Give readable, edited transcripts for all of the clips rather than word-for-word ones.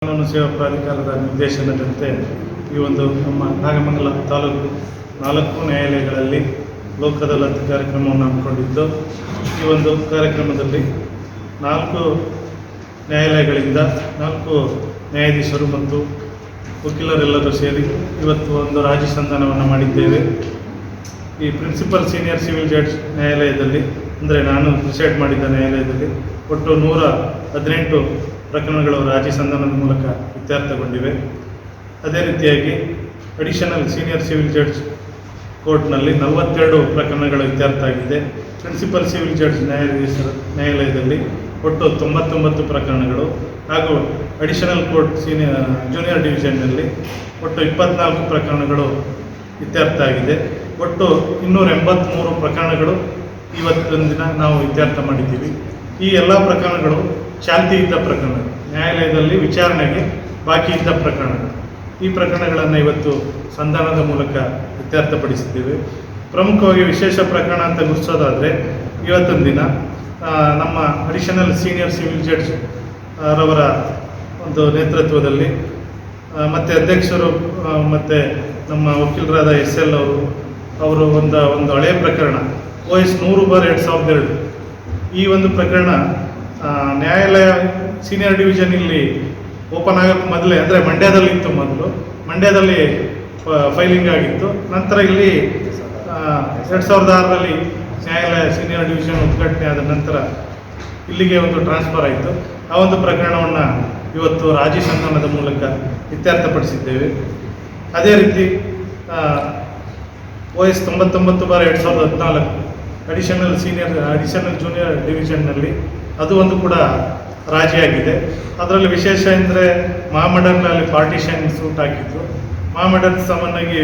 ಕಾನೂನು ಸೇವಾ ಪ್ರಾಧಿಕಾರದ ನಿರ್ದೇಶನದಂತೆ ಈ ಒಂದು ನಮ್ಮ ನಾಗಮಂಗಲ ತಾಲೂಕು 4 ನ್ಯಾಯಾಲಯಗಳಲ್ಲಿ ಲೋಕ ಅದಾಲತ್ ಕಾರ್ಯಕ್ರಮವನ್ನು ಹಮ್ಮಿಕೊಂಡಿದ್ದು, ಈ ಒಂದು ಕಾರ್ಯಕ್ರಮದಲ್ಲಿ 4 ನ್ಯಾಯಾಲಯಗಳಿಂದ 4 ನ್ಯಾಯಾಧೀಶರು ಮತ್ತು ವಕೀಲರೆಲ್ಲರೂ ಸೇರಿ ಇವತ್ತು ಒಂದು ರಾಜಿ ಸಂಧಾನವನ್ನು ಮಾಡಿದ್ದೇವೆ. ಈ ಪ್ರಿನ್ಸಿಪಲ್ ಸೀನಿಯರ್ ಸಿವಿಲ್ ಜಡ್ಜ್ ನ್ಯಾಯಾಲಯದಲ್ಲಿ, ಅಂದರೆ ನಾನು ಪ್ರಿಸೈಡ್ ಮಾಡಿದ್ದ ನ್ಯಾಯಾಲಯದಲ್ಲಿ ಒಟ್ಟು 118 ಪ್ರಕರಣಗಳು ರಾಜಿ ಸಂಧಾನದ ಮೂಲಕ ಇತ್ಯರ್ಥಗೊಂಡಿವೆ. ಅದೇ ರೀತಿಯಾಗಿ ಅಡಿಷನಲ್ ಸೀನಿಯರ್ ಸಿವಿಲ್ ಜಡ್ಜ್ ಕೋರ್ಟ್ನಲ್ಲಿ 42 ಪ್ರಕರಣಗಳು ಇತ್ಯರ್ಥ ಆಗಿದೆ. ಪ್ರಿನ್ಸಿಪಲ್ ಸಿವಿಲ್ ಜಡ್ಜ್ ನ್ಯಾಯಾಲಯದಲ್ಲಿ ಒಟ್ಟು 99 ಪ್ರಕರಣಗಳು ಹಾಗೂ ಅಡಿಷನಲ್ ಕೋರ್ಟ್ ಜೂನಿಯರ್ ಡಿವಿಷನ್ನಲ್ಲಿ ಒಟ್ಟು 24 ಪ್ರಕರಣಗಳು ಇತ್ಯರ್ಥ ಆಗಿದೆ. ಒಟ್ಟು 283 ಪ್ರಕರಣಗಳು ಇವತ್ತಿನ ದಿನ ನಾವು ಇತ್ಯರ್ಥ ಮಾಡಿದ್ದೀವಿ. ಈ ಎಲ್ಲ ಪ್ರಕರಣಗಳು ಚಾಲ್ತಿ ಇದ್ದ ಪ್ರಕರಣಗಳು, ನ್ಯಾಯಾಲಯದಲ್ಲಿ ವಿಚಾರಣೆಗೆ ಬಾಕಿ ಇದ್ದ ಪ್ರಕರಣಗಳು. ಈ ಪ್ರಕರಣಗಳನ್ನು ಇವತ್ತು ಸಂಧಾನದ ಮೂಲಕ ಇತ್ಯರ್ಥಪಡಿಸಿದ್ದೇವೆ. ಪ್ರಮುಖವಾಗಿ ವಿಶೇಷ ಪ್ರಕರಣ ಅಂತ ಗುರುತಿಸೋದಾದರೆ, ಇವತ್ತಿನ ದಿನ ನಮ್ಮ ಅಡಿಷನಲ್ ಸೀನಿಯರ್ ಸಿವಿಲ್ ಜಡ್ಜ್ ರವರ ಒಂದು ನೇತೃತ್ವದಲ್ಲಿ ಮತ್ತು ಅಧ್ಯಕ್ಷರು ಮತ್ತು ನಮ್ಮ ವಕೀಲರಾದ SL ಅವರು ಒಂದು ಹಳೆಯ ಪ್ರಕರಣ OS 100/2002, ಈ ಒಂದು ಪ್ರಕರಣ ನ್ಯಾಯಾಲಯ ಸೀನಿಯರ್ ಡಿವಿಷನ್ ಇಲ್ಲಿ ಓಪನ್ ಆಗೋಕ್ಕೆ ಮೊದಲೇ, ಅಂದರೆ ಮಂಡ್ಯದಲ್ಲಿ ಫೈಲಿಂಗ್ ಆಗಿತ್ತು. ನಂತರ ಇಲ್ಲಿ 2006ರಲ್ಲಿ ನ್ಯಾಯಾಲಯ ಸೀನಿಯರ್ ಡಿವಿಷನ್ ಉದ್ಘಾಟನೆ ಆದ ನಂತರ ಇಲ್ಲಿಗೆ ಒಂದು ಟ್ರಾನ್ಸ್ಫರ್ ಆಯಿತು. ಆ ಒಂದು ಪ್ರಕರಣವನ್ನು ಇವತ್ತು ರಾಜಿ ಸಂಧಾನದ ಮೂಲಕ ಇತ್ಯರ್ಥಪಡಿಸಿದ್ದೇವೆ. ಅದೇ ರೀತಿ OS 99/2014 ಅಡಿಷನಲ್ ಜೂನಿಯರ್ ಡಿವಿಷನ್ನಲ್ಲಿ ಅದು ಒಂದು ಕೂಡ ರಾಜಿಯಾಗಿದೆ. ಅದರಲ್ಲಿ ವಿಶೇಷ ಅಂದರೆ ಮಹಾಮಂಡಲದಲ್ಲಿ ಪಾರ್ಟಿಷನ್ ಸೂಟ್ ಹಾಕಿತ್ತು. ಮಹಾಮಂಡಲದ ಸಾಮಾನ್ಯವಾಗಿ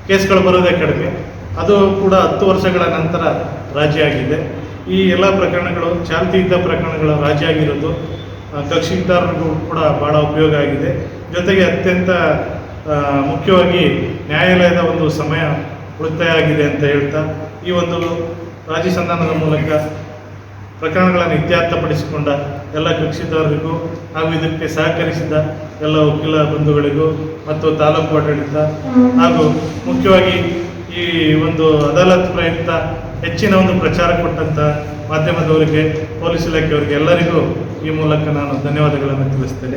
ಕೇಸ್ಗಳು ಬರೋದೇ ಕಡಿಮೆ, ಅದು ಕೂಡ 10 ವರ್ಷಗಳ ನಂತರ ರಾಜಿಯಾಗಿದೆ. ಈ ಎಲ್ಲ ಪ್ರಕರಣಗಳು ಚಾಲ್ತಿ ಇದ್ದ ಪ್ರಕರಣಗಳು ರಾಜಿಯಾಗಿರೋದು ಕಕ್ಷಿದಾರರಿಗೂ ಕೂಡ ಭಾಳ ಉಪಯೋಗ ಆಗಿದೆ. ಜೊತೆಗೆ ಅತ್ಯಂತ ಮುಖ್ಯವಾಗಿ ನ್ಯಾಯಾಲಯದ ಒಂದು ಸಮಯ ಉಳಿತಾಯ ಆಗಿದೆ ಅಂತ ಹೇಳ್ತಾ, ಈ ಒಂದು ರಾಜಿ ಸಂಧಾನದ ಮೂಲಕ ಪ್ರಕರಣಗಳನ್ನು ಇತ್ಯರ್ಥಪಡಿಸಿಕೊಂಡ ಎಲ್ಲ ಕಕ್ಷಿದಾರರಿಗೂ ಹಾಗೂ ಇದಕ್ಕೆ ಸಹಕರಿಸಿದ ಎಲ್ಲ ವಕೀಲ ಬಂಧುಗಳಿಗೂ ಮತ್ತು ತಾಲೂಕು ಆಡಳಿತ ಹಾಗೂ ಮುಖ್ಯವಾಗಿ ಈ ಒಂದು ಅದಾಲತ್ ಪ್ರಯುಕ್ತ ಹೆಚ್ಚಿನ ಒಂದು ಪ್ರಚಾರ ಕೊಟ್ಟಂಥ ಮಾಧ್ಯಮದವರಿಗೆ, ಪೊಲೀಸ್ ಇಲಾಖೆಯವರಿಗೆ ಎಲ್ಲರಿಗೂ ಈ ಮೂಲಕ ನಾನು ಧನ್ಯವಾದಗಳನ್ನು ತಿಳಿಸ್ತೇನೆ.